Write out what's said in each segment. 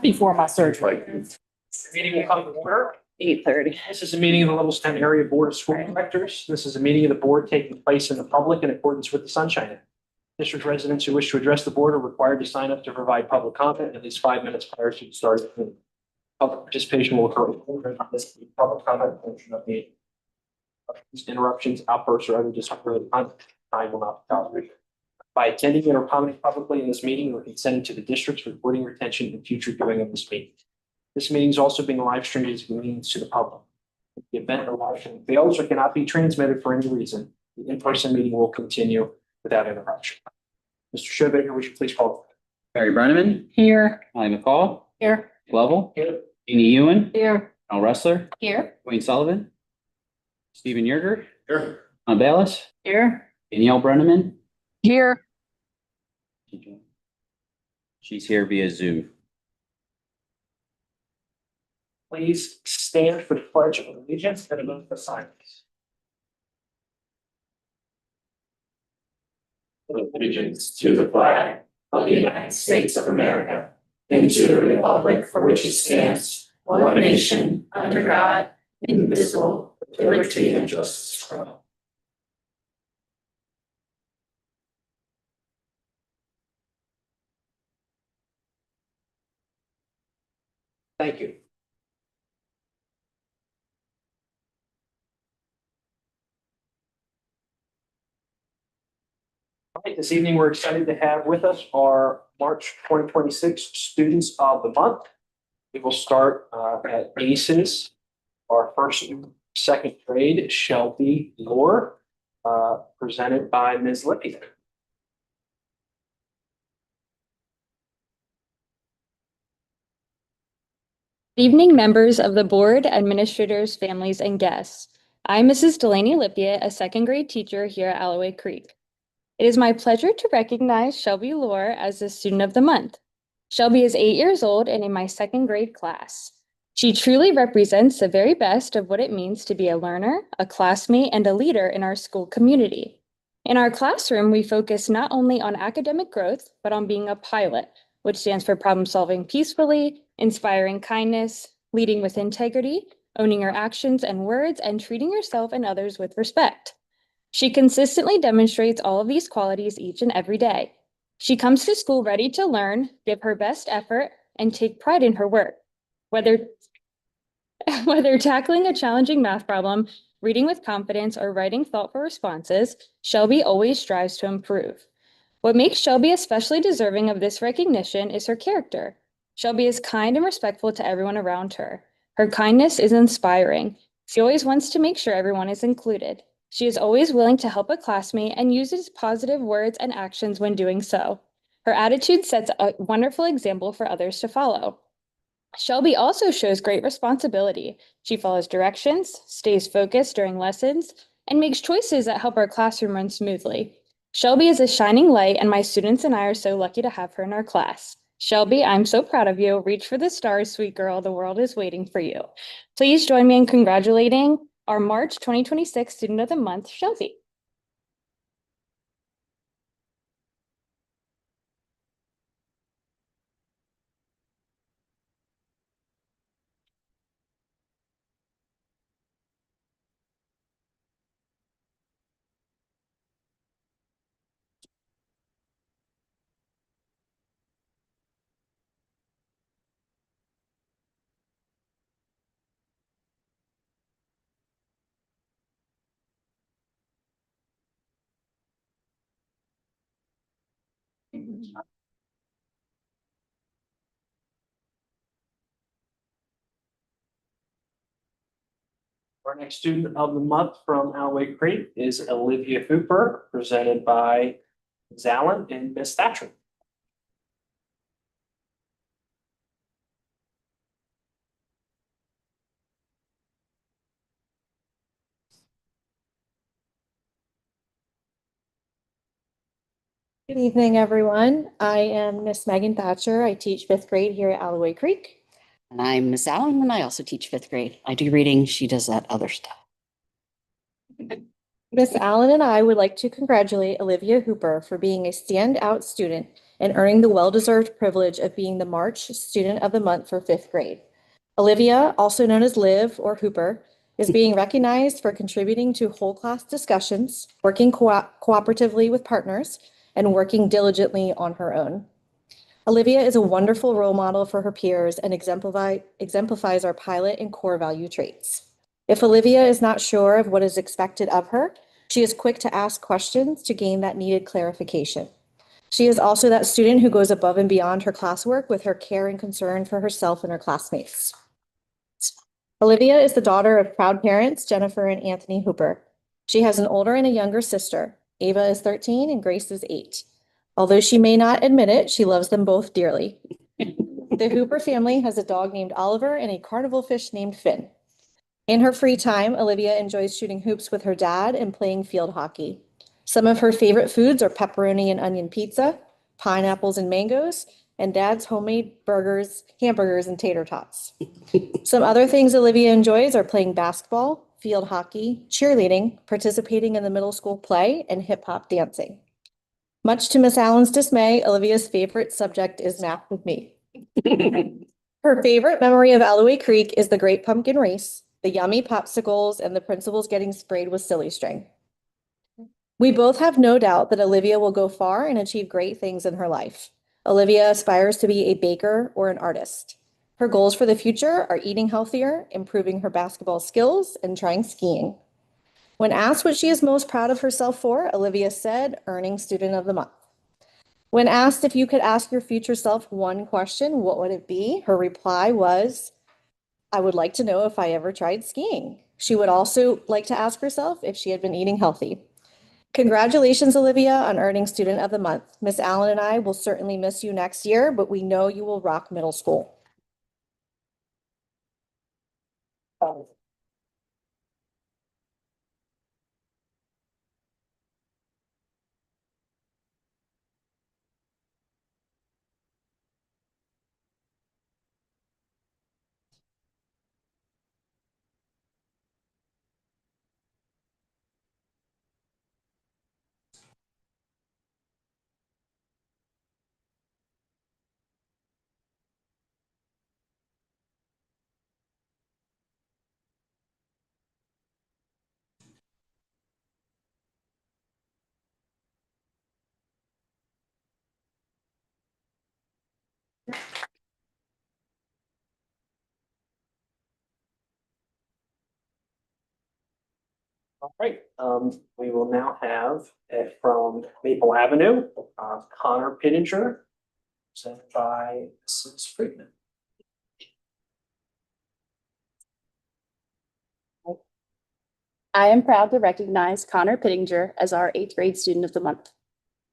before my surgery. Meeting will come to order. 8:30. This is a meeting of the Littlestown Area Board of School Directors. This is a meeting of the board taking place in the public in accordance with the Sunshine Act. District residents who wish to address the board are required to sign up to provide public comment at least 5 minutes prior to the start of the meeting. Public participation will occur during this public comment portion of the meeting. Interruptions, outbursts, or other disruptive content time will not be tolerated. By attending or commenting publicly in this meeting, or consenting to the district's recording, retention, and future viewing of this meeting. This meeting is also being live streamed as convenience to the public. If the event or live stream fails or cannot be transmitted for any reason, the in-person meeting will continue without interruption. Mr. Schobaker, would you please call? Barry Brenneman, Here. Ally McCall, Here. Lovell, Here. Amy Ewan, Here. Al Ressler, Here. Wayne Sullivan, Stephen Yerger, Here. Anna Ballas, Here. Danielle Brenneman. Here. She's here via Zoom. Please stand for the pledge of allegiance and a moment of silence. Allegiance to the flag of the United States of America and to the republic for which it stands, one nation, under God, indivisible, with liberty and justice for all. Thank you. All right, this evening, we're excited to have with us our March 2026 Students of the Month. We will start at ACES. Our first and second grade, Shelby Lore, presented by Ms. Lippy. Good evening, members of the board, administrators, families, and guests. I'm Mrs. Delaney Lippiett, a second grade teacher here at Alloway Creek. It is my pleasure to recognize Shelby Lore as the Student of the Month. Shelby is 8 years old and in my second grade class. She truly represents the very best of what it means to be a learner, a classmate, and a leader in our school community. In our classroom, we focus not only on academic growth, but on being a pilot, which stands for problem solving peacefully, inspiring kindness, leading with integrity, owning your actions and words, and treating yourself and others with respect. She consistently demonstrates all of these qualities each and every day. She comes to school ready to learn, give her best effort, and take pride in her work. Whether tackling a challenging math problem, reading with confidence, or writing thoughtful responses, Shelby always strives to improve. What makes Shelby especially deserving of this recognition is her character. Shelby is kind and respectful to everyone around her. Her kindness is inspiring. She always wants to make sure everyone is included. She is always willing to help a classmate and uses positive words and actions when doing so. Her attitude sets a wonderful example for others to follow. Shelby also shows great responsibility. She follows directions, stays focused during lessons, and makes choices that help our classroom run smoothly. Shelby is a shining light, and my students and I are so lucky to have her in our class. Shelby, I'm so proud of you. Reach for the stars, sweet girl. The world is waiting for you. Please join me in congratulating our March 2026 Student of the Month, Shelby. Our next Student of the Month from Alloway Creek is Olivia Hooper, presented by Ms. Allen and Ms. Thatcher. Good evening, everyone. I am Miss Megan Thatcher. I teach fifth grade here at Alloway Creek. And I'm Miss Allen, and I also teach fifth grade. I do reading. She does that other stuff. Miss Allen and I would like to congratulate Olivia Hooper for being a standout student and earning the well-deserved privilege of being the March Student of the Month for 5th grade. Olivia, also known as Liv or Hooper, is being recognized for contributing to whole class discussions, working cooperatively with partners, and working diligently on her own. Olivia is a wonderful role model for her peers and exemplifies our pilot and core value traits. If Olivia is not sure of what is expected of her, she is quick to ask questions to gain that needed clarification. She is also that student who goes above and beyond her classwork with her care and concern for herself and her classmates. Olivia is the daughter of proud parents, Jennifer and Anthony Hooper. She has an older and a younger sister. Ava is 13 and Grace is 8. Although she may not admit it, she loves them both dearly. The Hooper family has a dog named Oliver and a carnival fish named Finn. In her free time, Olivia enjoys shooting hoops with her dad and playing field hockey. Some of her favorite foods are pepperoni and onion pizza, pineapples and mangoes, and Dad's homemade burgers, hamburgers, and tater tots. Some other things Olivia enjoys are playing basketball, field hockey, cheerleading, participating in the middle school play, and hip hop dancing. Much to Miss Allen's dismay, Olivia's favorite subject is math with me. Her favorite memory of Alloway Creek is the Great Pumpkin Race, the yummy popsicles, and the principals getting sprayed with silly string. We both have no doubt that Olivia will go far and achieve great things in her life. Olivia aspires to be a baker or an artist. Her goals for the future are eating healthier, improving her basketball skills, and trying skiing. When asked what she is most proud of herself for, Olivia said, earning Student of the Month. When asked if you could ask your future self one question, what would it be? Her reply was, I would like to know if I ever tried skiing. She would also like to ask herself if she had been eating healthy. Congratulations, Olivia, on earning Student of the Month. Miss Allen and I will certainly miss you next year, but we know you will rock middle school. All right, we will now have from Maple Avenue, Connor Pittenger, sent by Mrs. Friedman. I am proud to recognize Connor Pittenger as our 8th grade Student of the Month.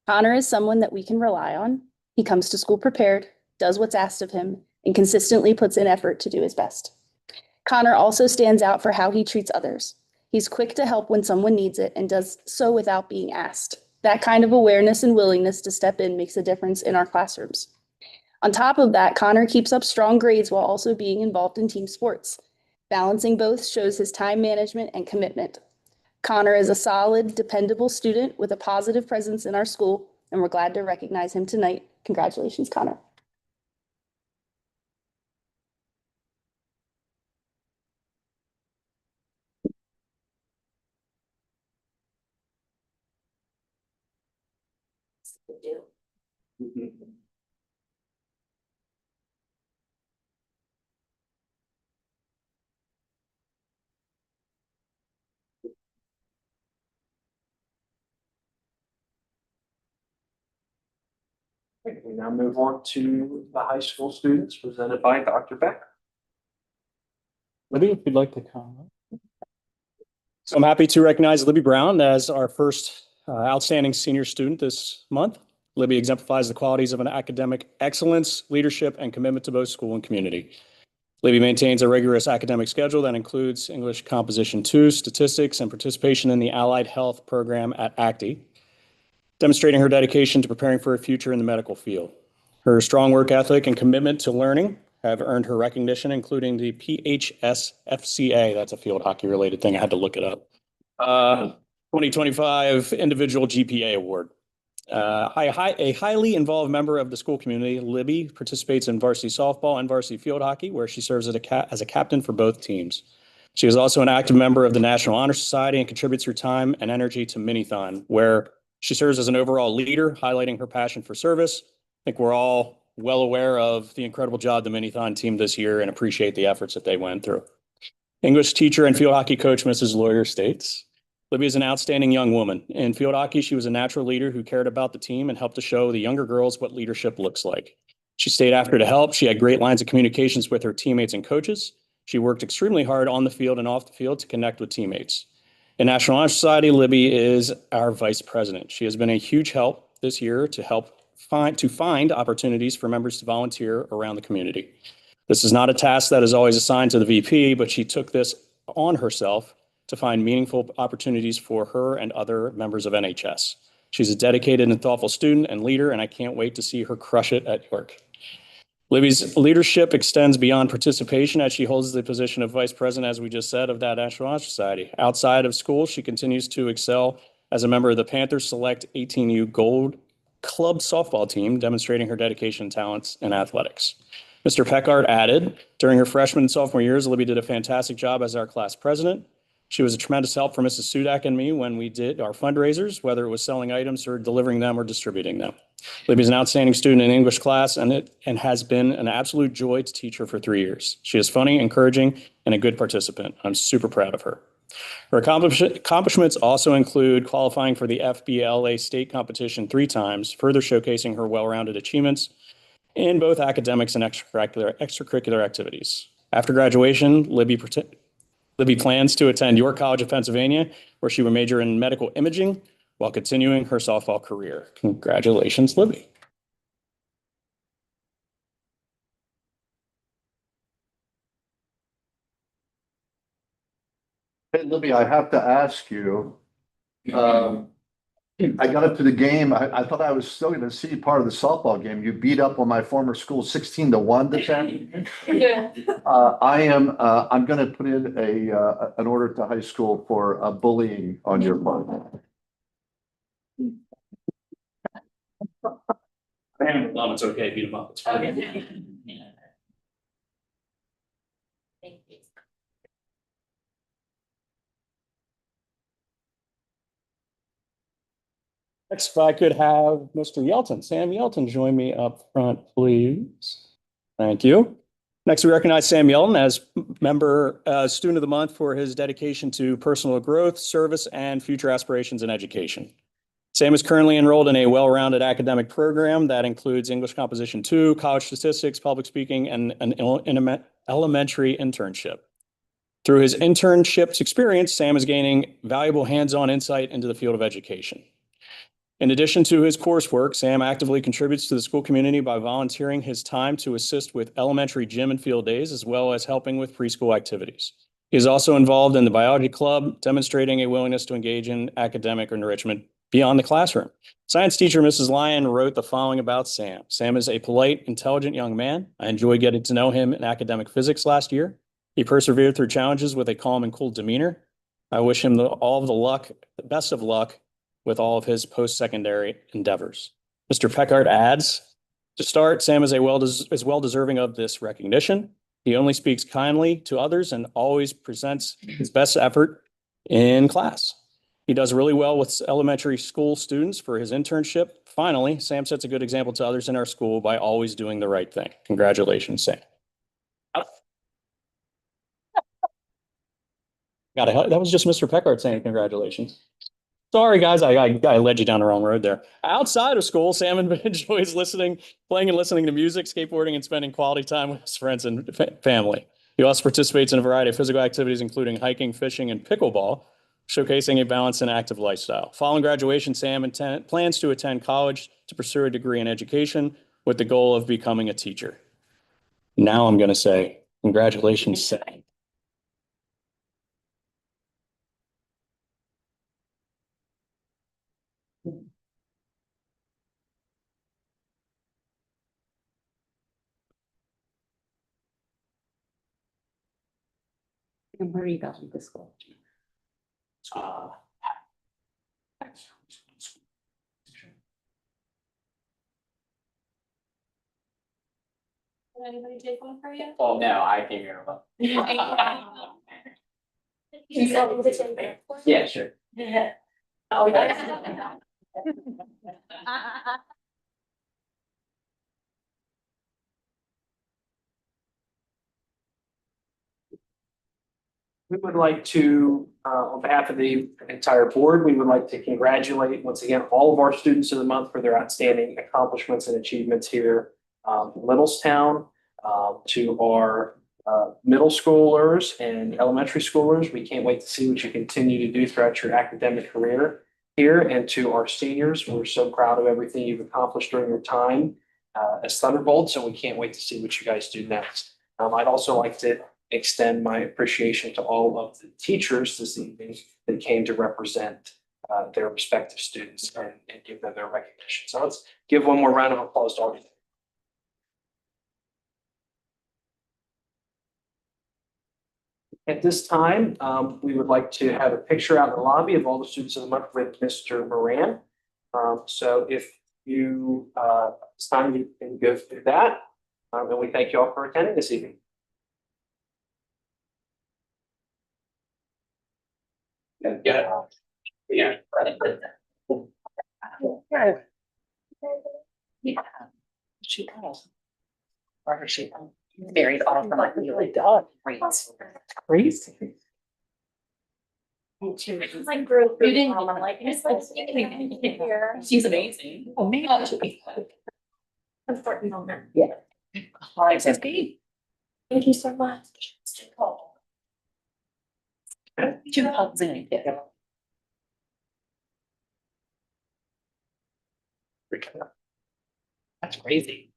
Connor is someone that we can rely on. He comes to school prepared, does what's asked of him, and consistently puts in effort to do his best. Connor also stands out for how he treats others. He's quick to help when someone needs it and does so without being asked. That kind of awareness and willingness to step in makes a difference in our classrooms. On top of that, Connor keeps up strong grades while also being involved in team sports. Balancing both shows his time management and commitment. Connor is a solid, dependable student with a positive presence in our school, and we're glad to recognize him tonight. Congratulations, Connor. Okay, we now move on to the high school students presented by Dr. Beck. Libby, if you'd like to comment. So I'm happy to recognize Libby Brown as our first outstanding senior student this month. Libby exemplifies the qualities of an academic excellence, leadership, and commitment to both school and community. Libby maintains a rigorous academic schedule that includes English Composition 2, statistics, and participation in the Allied Health program at ACTE, demonstrating her dedication to preparing for a future in the medical field. Her strong work ethic and commitment to learning have earned her recognition, including the PHSFCA, that's a field hockey related thing, I had to look it up, 2025 Individual GPA Award. A highly involved member of the school community, Libby participates in varsity softball and varsity field hockey, where she serves as a captain for both teams. She is also an active member of the National Honor Society and contributes her time and energy to Minithon, where she serves as an overall leader, highlighting her passion for service. I think we're all well aware of the incredible job the Minithon team this year and appreciate the efforts that they went through. English teacher and field hockey coach, Mrs. Lawyer states, Libby is an outstanding young woman. In field hockey, she was a natural leader who cared about the team and helped to show the younger girls what leadership looks like. She stayed after to help. She had great lines of communications with her teammates and coaches. She worked extremely hard on the field and off the field to connect with teammates. In National Honor Society, Libby is our vice president. She has been a huge help this year to help find opportunities for members to volunteer around the community. This is not a task that is always assigned to the VP, but she took this on herself to find meaningful opportunities for her and other members of NHS. She's a dedicated and thoughtful student and leader, and I can't wait to see her crush it at York. Libby's leadership extends beyond participation as she holds the position of vice president, as we just said, of that National Honor Society. Outside of school, she continues to excel as a member of the Panthers Select 18U Gold Club softball team, demonstrating her dedication and talents in athletics. Mr. Peckard added, during her freshman and sophomore years, Libby did a fantastic job as our class president. She was a tremendous help for Mrs. Sudak and me when we did our fundraisers, whether it was selling items or delivering them or distributing them. Libby is an outstanding student in English class and has been an absolute joy to teach her for 3 years. She is funny, encouraging, and a good participant. I'm super proud of her. Her accomplishments also include qualifying for the FBLA state competition 3 times, further showcasing her well-rounded achievements in both academics and extracurricular activities. After graduation, Libby plans to attend York College of Pennsylvania, where she will major in medical imaging while continuing her softball career. Congratulations, Libby. Hey, Libby, I have to ask you, I got up to the game. I thought I was still going to see part of the softball game. You beat up on my former school 16-1 this time. Yeah. I'm going to put in an order to high school for bullying on your part. It's okay, beat him up. Next, if I could have Mr. Yelton, Sam Yelton, join me up front, please. Thank you. Next, we recognize Sam Yelton as Student of the Month for his dedication to personal growth, service, and future aspirations in education. Sam is currently enrolled in a well-rounded academic program that includes English Composition 2, college statistics, public speaking, and an elementary internship. Through his internships experience, Sam is gaining valuable hands-on insight into the field of education. In addition to his coursework, Sam actively contributes to the school community by volunteering his time to assist with elementary gym and field days, as well as helping with preschool activities. He is also involved in the biology club, demonstrating a willingness to engage in academic enrichment beyond the classroom. Science teacher Mrs. Lyon wrote the following about Sam. Sam is a polite, intelligent young man. I enjoyed getting to know him in academic physics last year. He persevered through challenges with a calm and cool demeanor. I wish him all of the luck, the best of luck, with all of his post-secondary endeavors. Mr. Peckard adds, to start, Sam is well deserving of this recognition. He only speaks kindly to others and always presents his best effort in class. He does really well with elementary school students for his internship. Finally, Sam sets a good example to others in our school by always doing the right thing. Congratulations, Sam. That was just Mr. Peckard saying congratulations. Sorry, guys, I led you down the wrong road there. Outside of school, Sam enjoys playing and listening to music, skateboarding, and spending quality time with his friends and family. He also participates in a variety of physical activities, including hiking, fishing, and pickleball, showcasing a balanced and active lifestyle. Following graduation, Sam plans to attend college to pursue a degree in education with the goal of becoming a teacher. Now I'm going to say, congratulations, Sam. And where are you going to school? Did anybody take one for you? Oh, no, I came here alone. Yeah, sure. Oh, yeah. We would like to, on behalf of the entire board, we would like to congratulate once again all of our students of the month for their outstanding accomplishments and achievements here in Littlestown. To our middle schoolers and elementary schoolers, we can't wait to see what you continue to do throughout your academic career here. And to our seniors, we're so proud of everything you've accomplished during your time as Thunderbolts, and we can't wait to see what you guys do next. I'd also like to extend my appreciation to all of the teachers this evening that came to represent their respective students and give them their recognition. So let's give one more round of applause to all of you. At this time, we would like to have a picture out in the lobby of all the students of the month with Mr. Moran. So if you, it's time you can go through that. And we thank you all for attending this evening. Yeah. Yeah. She does. Or she married off from like really dog. Crazy. Like girl, you didn't like it's like she's amazing. Oh man. Important moment. Yeah. Thank you so much. Two hugs in it. That's crazy.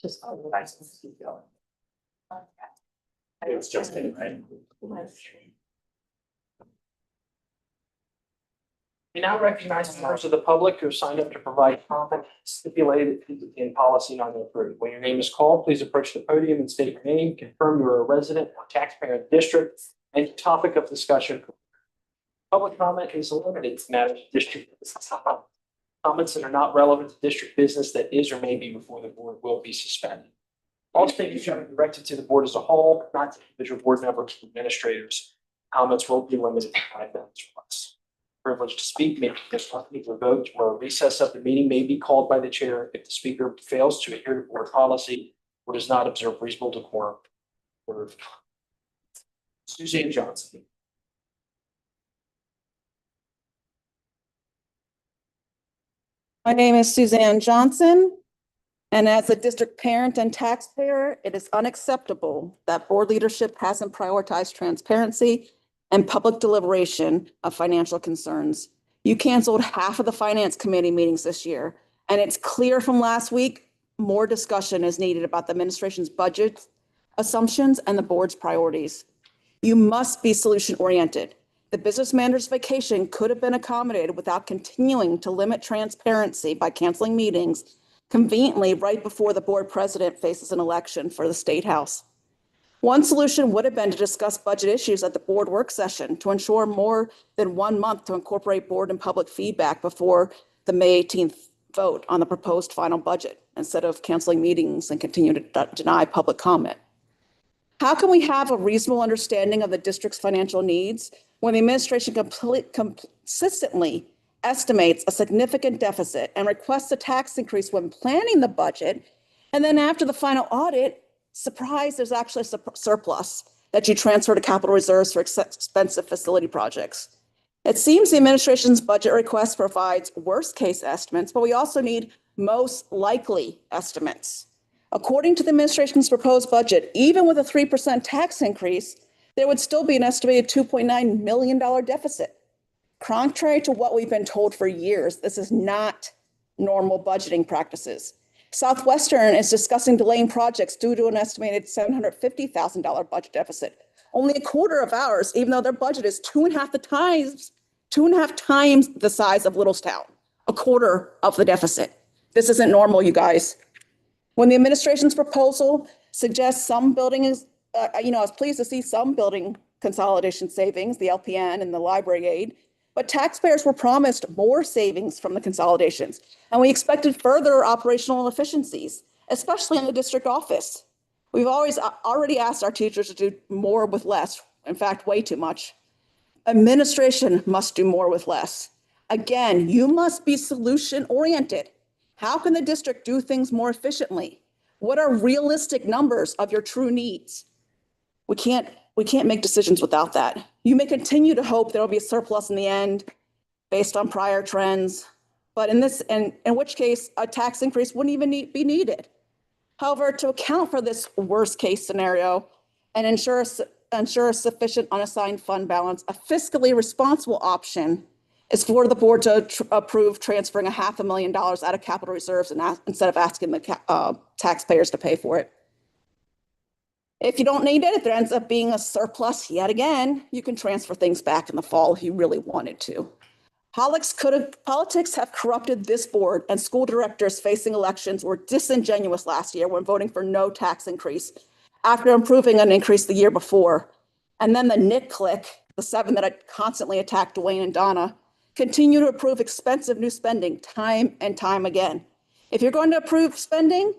Just all the license to keep going. It's just been, right? We now recognize members of the public who have signed up to provide comment stipulated in policy not approved. When your name is called, please approach the podium and state your name, confirm you are a resident or taxpayer in the district, and topic of discussion. Public comment is limited to matters of district business. Comments that are not relevant to district business that is or may be before the board will be suspended. All statements are directed to the board as a whole, not to individual board members or administrators. Comments will be limited to 5 minutes or less. Privilege to speak may be disrupted, revoked, or a recess of the meeting may be called by the chair if the speaker fails to adhere to board policy or does not observe reasonable decorum. Suzanne Johnson. My name is Suzanne Johnson, and as a district parent and taxpayer, it is unacceptable that board leadership hasn't prioritized transparency and public deliberation of financial concerns. You canceled half of the finance committee meetings this year, and it's clear from last week, more discussion is needed about the administration's budget assumptions and the board's priorities. You must be solution-oriented. The business manager's vacation could have been accommodated without continuing to limit transparency by canceling meetings conveniently right before the board president faces an election for the State House. One solution would have been to discuss budget issues at the board work session to ensure more than 1 month to incorporate board and public feedback before the May 18th vote on the proposed final budget, instead of canceling meetings and continue to deny public comment. How can we have a reasonable understanding of the district's financial needs when the administration consistently estimates a significant deficit and requests a tax increase when planning the budget, and then after the final audit, surprise, there's actually a surplus that you transfer to capital reserves for expensive facility projects? It seems the administration's budget request provides worst case estimates, but we also need most likely estimates. According to the administration's proposed budget, even with a 3% tax increase, there would still be an estimated $2.9 million deficit. Contrary to what we've been told for years, this is not normal budgeting practices. Southwestern is discussing delaying projects due to an estimated $750,000 budget deficit. Only a quarter of ours, even though their budget is 2.5 times the size of Littlestown, a quarter of the deficit. This isn't normal, you guys. When the administration's proposal suggests some buildings I was pleased to see some building consolidation savings, the LPN and the library aid, but taxpayers were promised more savings from the consolidations, and we expected further operational efficiencies, especially in the district office. We've already asked our teachers to do more with less, in fact, way too much. Administration must do more with less. Again, you must be solution-oriented. How can the district do things more efficiently? What are realistic numbers of your true needs? We can't make decisions without that. You may continue to hope there will be a surplus in the end based on prior trends, but in which case a tax increase wouldn't even be needed. However, to account for this worst case scenario and ensure sufficient unassigned fund balance, a fiscally responsible option is for the board to approve transferring $500,000 out of capital reserves instead of asking the taxpayers to pay for it. If you don't need it, if there ends up being a surplus yet again, you can transfer things back in the fall if you really wanted to. Politics have corrupted this board, and school directors facing elections were disingenuous last year when voting for no tax increase after approving an increase the year before. And then the Nick clique, the 7 that had constantly attacked Dwayne and Donna, continue to approve expensive new spending time and time again. If you're going to approve spending,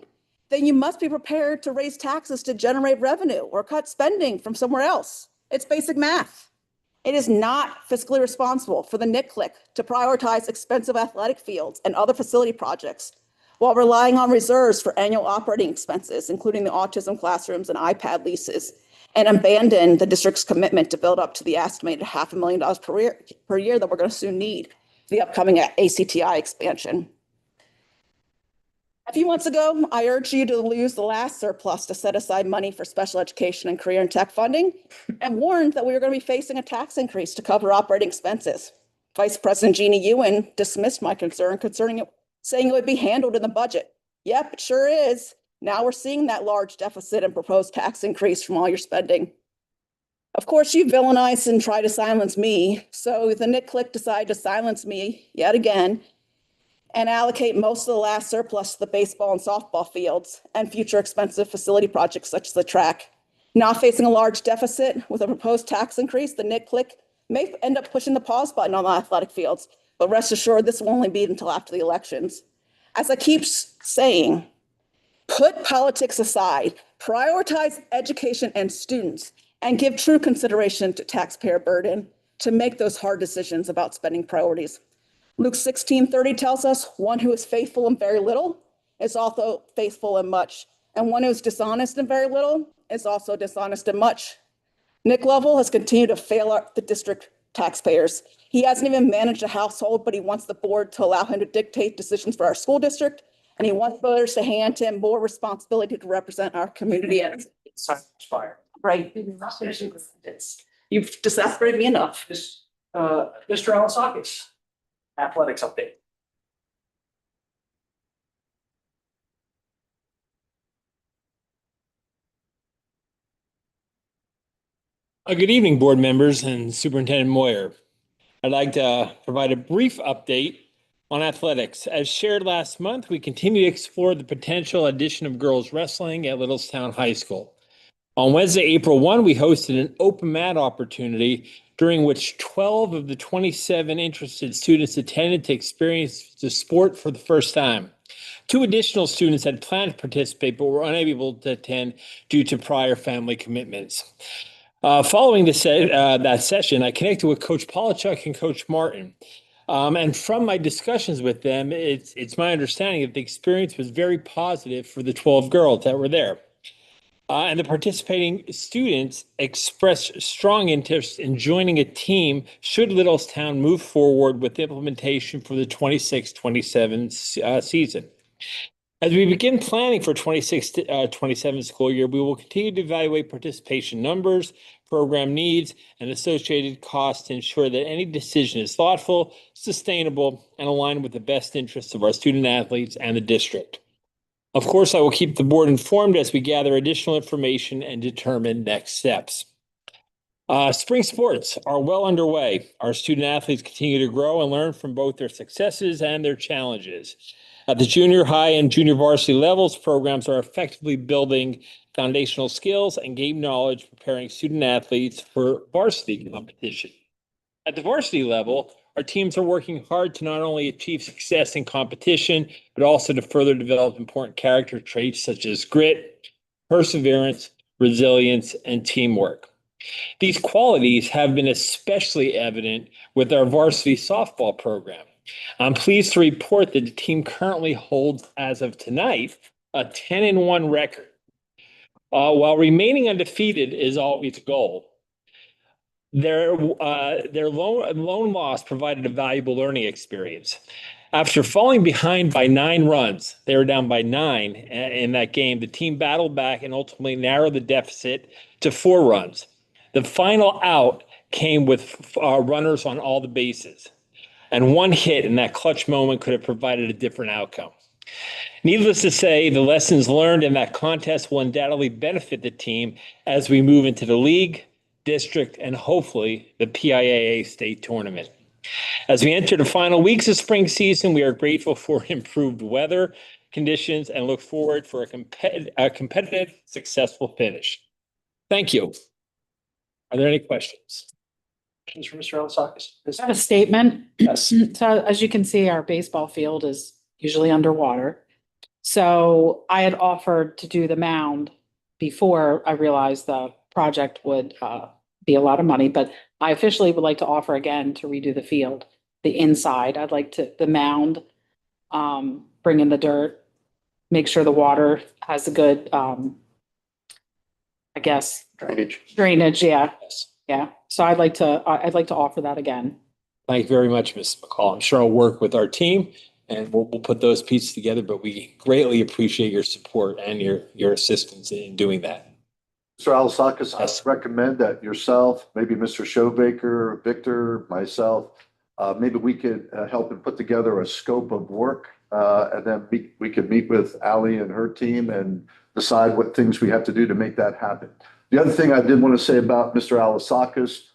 then you must be prepared to raise taxes to generate revenue or cut spending from somewhere else. It's basic math. It is not fiscally responsible for the Nick clique to prioritize expensive athletic fields and other facility projects while relying on reserves for annual operating expenses, including the autism classrooms and iPad leases, and abandon the district's commitment to build up to the estimated $500,000 per year that we're going to soon need for the upcoming ACTI expansion. A few months ago, I urged you to use the last surplus to set aside money for special education and career and tech funding, and warned that we were going to be facing a tax increase to cover operating expenses. Vice President Jeannie Ewen dismissed my concern concerning it, saying it would be handled in the budget. Yep, it sure is. Now we're seeing that large deficit and proposed tax increase from all your spending. Of course, you villainize and try to silence me, so the Nick clique decided to silence me yet again and allocate most of the last surplus to the baseball and softball fields and future expensive facility projects such as the track. Now facing a large deficit with a proposed tax increase, the Nick clique may end up pushing the pause button on the athletic fields, but rest assured this will only be until after the elections. As I keep saying, put politics aside, prioritize education and students, and give true consideration to taxpayer burden to make those hard decisions about spending priorities. Luke 16:30 tells us, one who is faithful in very little is also faithful in much, and one who is dishonest in very little is also dishonest in much. Nick Lovell has continued to fail the district taxpayers. He hasn't even managed a household, but he wants the board to allow him to dictate decisions for our school district, and he wants voters to hand him more responsibility to represent our community. Time expire. Right. You've exasperated me enough. Mr. Alasakis, athletics update. Good evening, board members and Superintendent Moyer. I'd like to provide a brief update on athletics. As shared last month, we continue to explore the potential addition of girls wrestling at Littlestown High School. On Wednesday, April 1, we hosted an open mat opportunity during which 12 of the 27 interested students attended to experience the sport for the first time. 2 additional students had planned to participate but were unable to attend due to prior family commitments. Following that session, I connected with Coach Polachuk and Coach Martin. And from my discussions with them, it's my understanding that the experience was very positive for the 12 girls that were there. And the participating students expressed strong interest in joining a team should Littlestown move forward with implementation for the 26-27 season. As we begin planning for 26-27 school year, we will continue to evaluate participation numbers, program needs, and associated costs to ensure that any decision is thoughtful, sustainable, and aligned with the best interests of our student athletes and the district. Of course, I will keep the board informed as we gather additional information and determine next steps. Spring sports are well underway. Our student athletes continue to grow and learn from both their successes and their challenges. At the junior high and junior varsity levels, programs are effectively building foundational skills, and gain knowledge preparing student athletes for varsity competition. At the varsity level, our teams are working hard to not only achieve success in competition, but also to further develop important character traits such as grit, perseverance, resilience, and teamwork. These qualities have been especially evident with our varsity softball program. I'm pleased to report that the team currently holds, as of tonight, a 10-1 record. While remaining undefeated is always a goal, their lone loss provided a valuable learning experience. After falling behind by 9 runs, they were down by 9 in that game. The team battled back and ultimately narrowed the deficit to 4 runs. The final out came with runners on all the bases, and one hit in that clutch moment could have provided a different outcome. Needless to say, the lessons learned in that contest will undoubtedly benefit the team as we move into the league, district, and hopefully the PIAA state tournament. As we enter the final weeks of spring season, we are grateful for improved weather conditions and look forward for a competitive, successful finish. Thank you. Are there any questions? Questions for Mr. Alasakis? I have a statement. Yes. So as you can see, our baseball field is usually underwater. So I had offered to do the mound before I realized the project would be a lot of money, but I officially would like to offer again to redo the field, the inside. I'd like to, the mound, bring in the dirt, make sure the water has a good, I guess. Drainage, yeah. Yeah. So I'd like to offer that again. Thank you very much, Ms. McCall. I'm sure I'll work with our team and we'll put those pieces together, but we greatly appreciate your support and your assistance in doing that. Mr. Alasakis, I recommend that yourself, maybe Mr. Showbaker, Victor, myself, maybe we could help and put together a scope of work. And then we could meet with Ally and her team and decide what things we have to do to make that happen. The other thing I did want to say about Mr. Alasakis,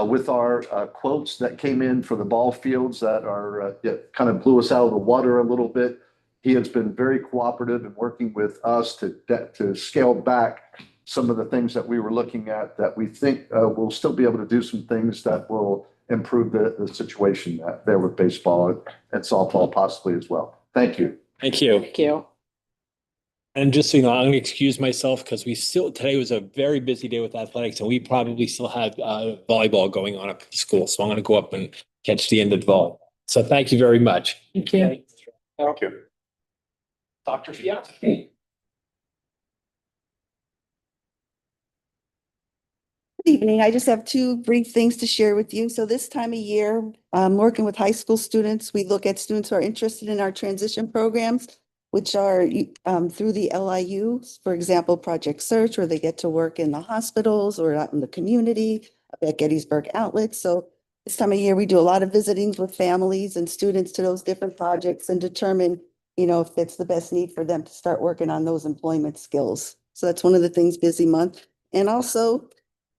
with our quotes that came in for the ball fields that are kind of blew us out of the water a little bit. He has been very cooperative in working with us to scale back some of the things that we were looking at that we think we'll still be able to do some things that will improve the situation there with baseball and softball possibly as well. Thank you. Thank you. Thank you. And just so you know, I'm going to excuse myself because today was a very busy day with athletics and we probably still have volleyball going on up at the school. So I'm going to go up and catch the end of the volleyball. So thank you very much. Thank you. Thank you. Dr. Fiat. Good evening. I just have 2 brief things to share with you. So this time of year, working with high school students, we look at students who are interested in our transition programs, which are through the LIU, for example, Project Search, where they get to work in the hospitals or out in the community, at Gettysburg Outlets. So this time of year, we do a lot of visitings with families and students to those different projects and determine, if it's the best need for them to start working on those employment skills. So that's one of the things, busy month. And also,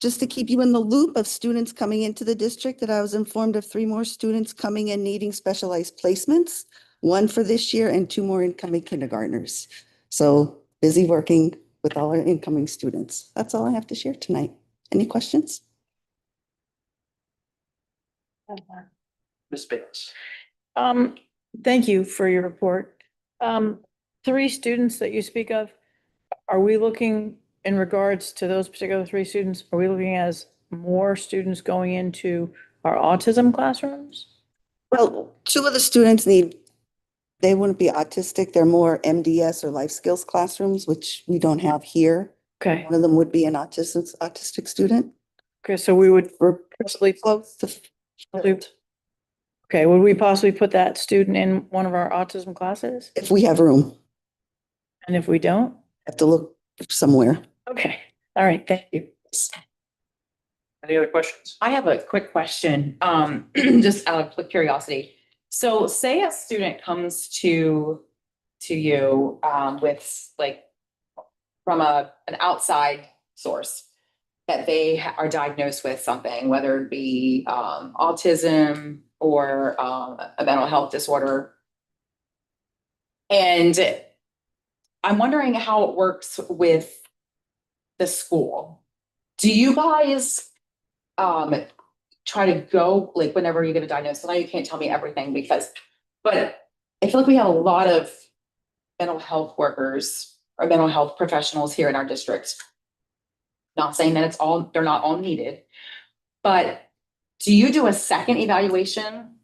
just to keep you in the loop of students coming into the district, that I was informed of 3 more students coming in needing specialized placements, 1 for this year and 2 more incoming kindergartners. So busy working with all our incoming students. That's all I have to share tonight. Any questions? Ms. Bates. Thank you for your report. 3 students that you speak of, are we looking in regards to those particular 3 students, are we looking as more students going into our autism classrooms? Well, 2 of the students they wouldn't be autistic. They're more MDS or life skills classrooms, which we don't have here. Okay. One of them would be an autistic student. Okay, so we would We're possibly close to. Okay, would we possibly put that student in one of our autism classes? If we have room, And if we don't? have to look somewhere. Okay, all right, thank you. Any other questions? I have a quick question, just out of curiosity. So say a student comes to you with from an outside source that they are diagnosed with something, whether it be autism or a mental health disorder. And I'm wondering how it works with the school, do you guys try to go, like, whenever you get a diagnosis? I know you can't tell me everything but I feel like we have a lot of mental health workers or mental health professionals here in our district. Not saying that they're not all needed, but do you do a second evaluation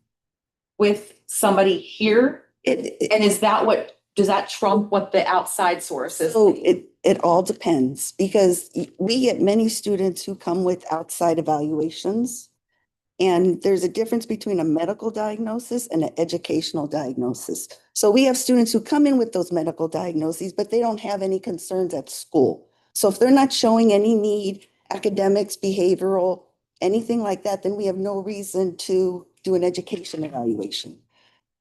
with somebody here? And is that does that trump what the outside source is? So it all depends, because we get many students who come with outside evaluations. And there's a difference between a medical diagnosis and an educational diagnosis. So we have students who come in with those medical diagnoses, but they don't have any concerns at school. So if they're not showing any need, academics, behavioral, anything like that, then we have no reason to do an education evaluation.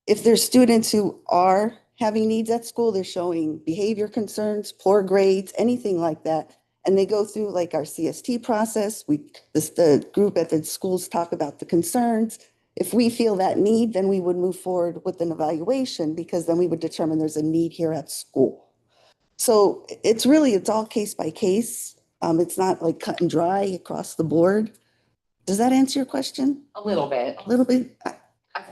If there's students who are having needs at school, they're showing behavior concerns, poor grades, anything like that, and they go through like our CST process. The group at the schools talk about the concerns. If we feel that need, then we would move forward with an evaluation, because then we would determine there's a need here at school. So it's all case by case. It's not like cut and dry across the board. Does that answer your question? A little bit. A little bit.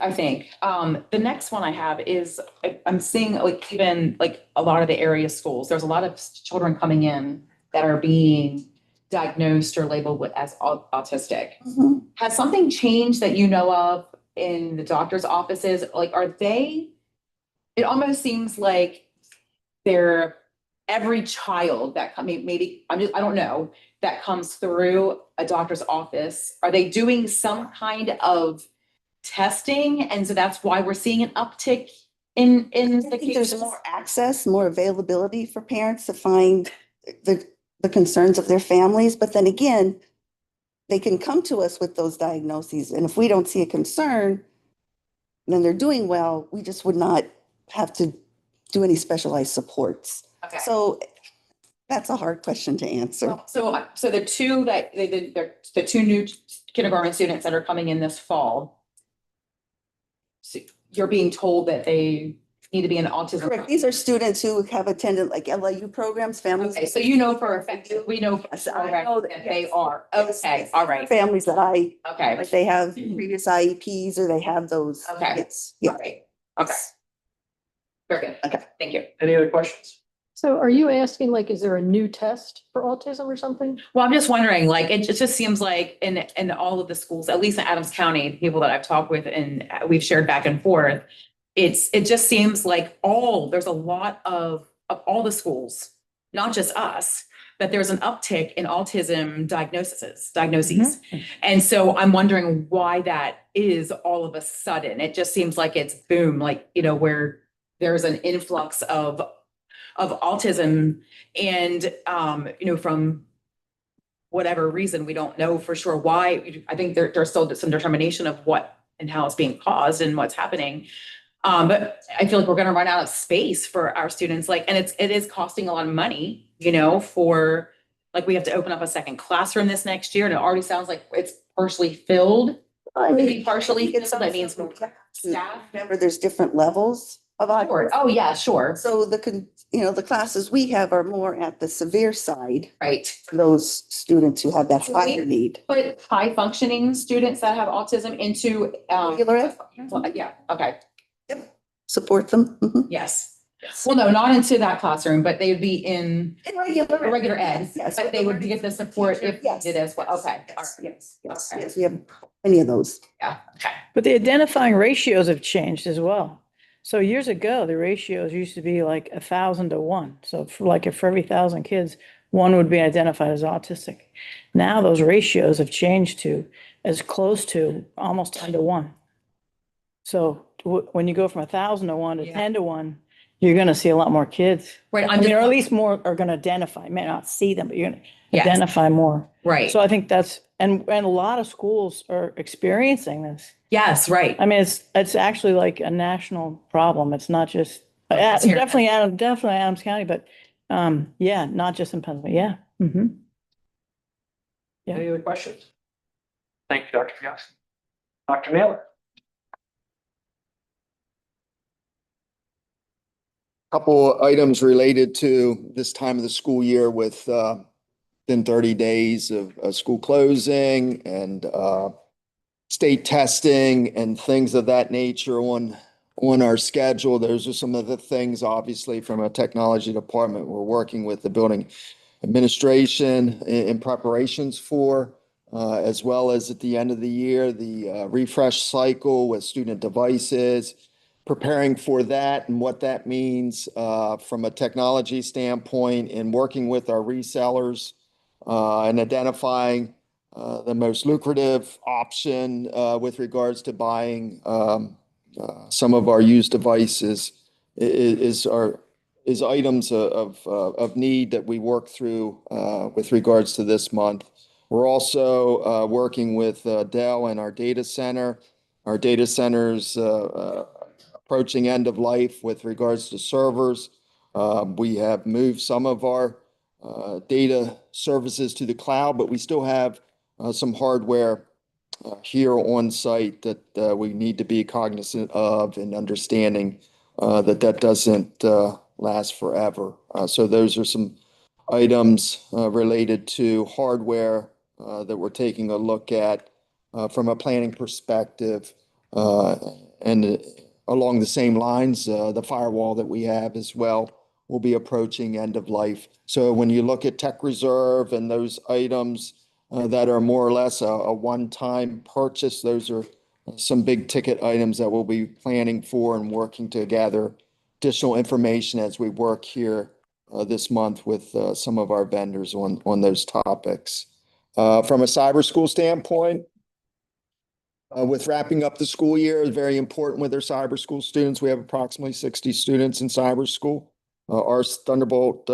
I think. The next one I have is, I'm seeing like even like a lot of the area schools, there's a lot of children coming in that are being diagnosed or labeled as autistic. Mhm. Has something changed that you know of in the doctor's offices? Like, it almost seems like every child that maybe, I don't know, that comes through a doctor's office, are they doing some kind of testing? And so that's why we're seeing an uptick in I the think there's cases? more access, more availability for parents to find the concerns of their families. But then again, they can come to us with those diagnoses. And if we don't see a concern, then they're doing well. We just would not have to do any specialized supports. Okay. So that's a hard question to answer. So the two new kindergarten students that are coming in this fall, so you're being told that they need to be in autism. Correct. These are students who have attended like LIU programs, families. Okay, so you know for a fact, we know for Yes, a I fact know that that, they yes. are. Yes, Okay, yes. all right. Families that Okay, like they have previous IEPs or they have those. Okay. Yes. all Yeah. right. Okay. Very good. Okay. Thank you. Any other questions? So are you asking, like, is there a new test for autism or something? Well, I'm just wondering, like, it just seems like in all of the schools, at least in Adams County, people that I've talked with and we've shared back and forth, it just seems like there's a lot of all the schools, not just us, that there's an uptick in autism diagnoses. And so I'm wondering why that is all of a sudden. It just seems like it's boom, like, where there's an influx of autism and, from whatever reason, we don't know for sure why. I think there's still some determination of what and how it's being caused and what's happening. But I feel like we're going to run out of space for our students. Like, and it is costing a lot of money, for, like, we have to open up a second classroom this next year, and it already sounds like it's partially filled. Maybe partially filled. That means more staff. Remember, there's different levels of autism. Oh, yeah, sure. So the classes we have are more at the severe side Right. for those students who have that higher need. Put high functioning students that have autism into, Regular ed? yeah, okay, Support them. Mhm. yes. Well, no, not into that classroom, but they would be in In regular ed, Yes. but they would get the support if Yes. needed as well. Okay, all Yes, right, yes, Okay. yes, we have many of those. yeah, okay. But the identifying ratios have changed as well. So years ago, the ratios used to be like 1,000 to 1. So for every 1,000 kids, one would be identified as autistic. Now those ratios have changed to as close to almost 10 to 1. So when you go from 1,000 to 1 to Yeah. 10 to 1, you're going to see a lot more kids. Right, Or at least more are going to identify, may not see them, but you're going to Yes. identify more. Right, So I think and a lot of schools are experiencing this. yes, right. I mean, it's actually like a national problem. It's not just, It's here. definitely Adams County, but, yeah, not just in Pennsylvania. Yeah. Mhm. Yeah. Any other questions? Thank you, Dr. Fiasco. Dr. Naylor? Couple items related to this time of the school year with within 30 days of school closing and state testing and things of that nature on our schedule. Those are some of the things, obviously, from a technology department we're working with the building administration in preparations for, as well as at the end of the year, the refresh cycle with student devices, preparing for that and what that means from a technology standpoint, and working with our resellers and identifying the most lucrative option with regards to buying some of our used devices is items of need that we work through with regards to this month. We're also working with Dell and our data center. Our data center's approaching end of life with regards to servers. We have moved some of our data services to the cloud, but we still have some hardware here on site that we need to be cognizant of and understanding that doesn't last forever. So those are some items related to hardware that we're taking a look at from a planning perspective. And along the same lines, the firewall that we have as well will be approaching end of life. So when you look at tech reserve and those items that are more or less a one-time purchase, those are some big ticket items that we'll be planning for and working to gather additional information as we work here this month with some of our vendors on those topics. From a cyber school standpoint, with wrapping up the school year, is very important with our cyber school students. We have approximately 60 students in cyber school. Our Thunderbolt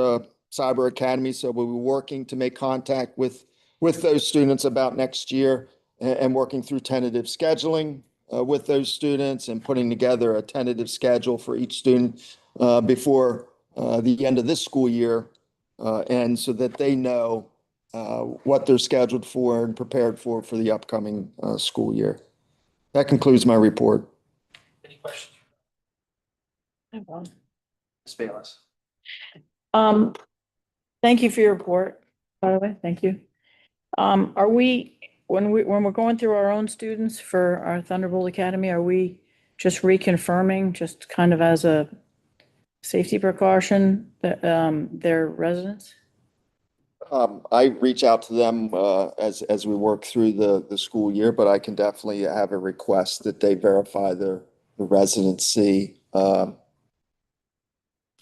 Cyber Academy, so we'll be working to make contact with those students about next year and working through tentative scheduling with those students and putting together a tentative schedule for each student before the end of this school year, and so that they know what they're scheduled for and prepared for the upcoming school year. That concludes my report. Any questions? I have one. Ms. Bayless? Thank you for your report, by the way, thank you. Are we, when we're going through our own students for our Thunderbolt Academy, are we just reconfirming, just kind of as a safety precaution, that their residents? I reach out to them as we work through the school year, but I can definitely have a request that they verify the residency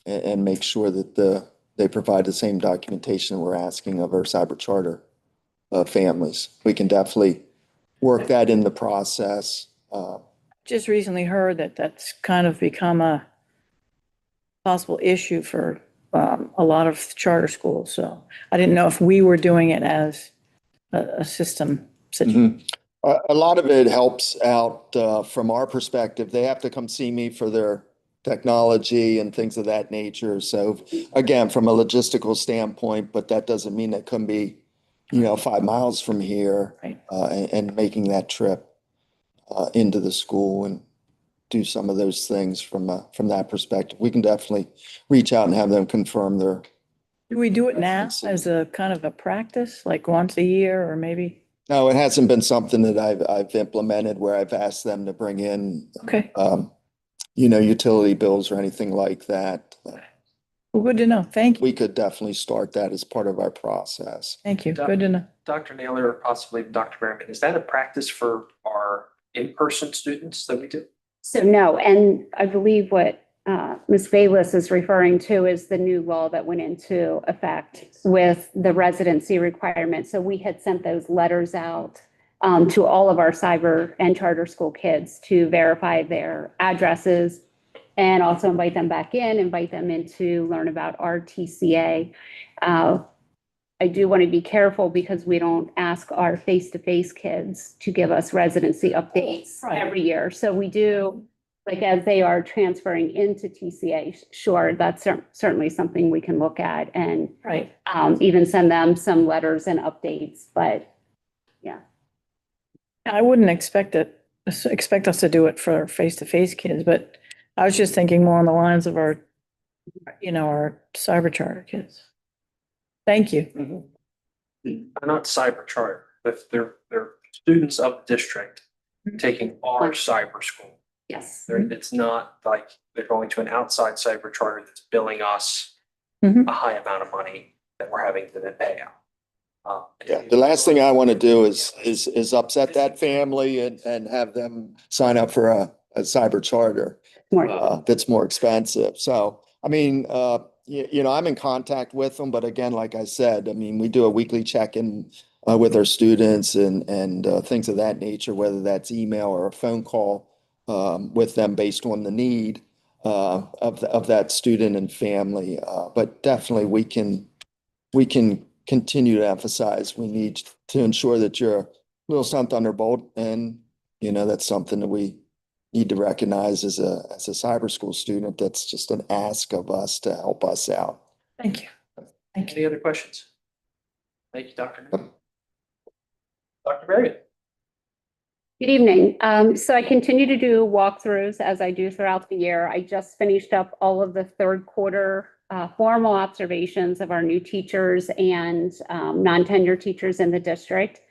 and make sure that they provide the same documentation we're asking of our cyber charter families. We can definitely work that in the process. Just recently heard that that's kind of become a possible issue for a lot of charter schools. So I didn't know if we were doing it as a system situation. A lot of it helps out from our perspective. They have to come see me for their technology and things of that nature. So again, from a logistical standpoint, but that doesn't mean it can be, 5 miles from here, Right. and making that trip into the school and do some of those things from that perspective. We can definitely reach out and have them confirm their. Do we do it now as a kind of a practice, like once a year or maybe? No, it hasn't been something that I've implemented where I've asked them to bring in, Okay. Utility bills or anything like that. Well, good to know. Thank you. We could definitely start that as part of our process. Thank you. Good to know. Dr. Naylor, or possibly Dr. Merriman, is that a practice for our in-person students that we do? So no, and I believe what Ms. Bayless is referring to is the new law that went into effect with the residency requirement. So we had sent those letters out to all of our cyber and charter school kids to verify their addresses and also invite them back invite them in to learn about our TCA. I do want to be careful because we don't ask our face-to-face kids to give us residency updates every year. So we do, like as they are transferring into TCA, sure, that's certainly something we can look at and even send them some letters and updates, but yeah. I wouldn't expect us to do it for face-to-face kids, but I was just thinking more on the lines of our cyber charter kids. Thank you. They're not cyber charter, but they're students of the district taking our cyber school. Yes. It's not like they're going to an outside cyber charter that's billing us Mhm. a high amount of money that we're having to then pay out. Yeah, the last thing I want to do is upset that family and have them sign up for a cyber charter. That's more expensive. So, I mean, you know, I'm in contact with them, but again, like I said, I mean, we do a weekly check-in with our students and things of that nature, whether that's email or a phone call with them based on the need of that student and family. But definitely we can continue to emphasize, we need to ensure that you're Little Sun Thunderbolt, and you know, that's something that we need to recognize as a cyber school student. That's just an ask of us to help us out. Thank you. Any other questions? Thank you, Dr. Dr. Berrigan. Good evening. So I continue to do walkthroughs as I do throughout the year. I just finished up all of the third quarter formal observations of our new teachers and non-tenured teachers in the district.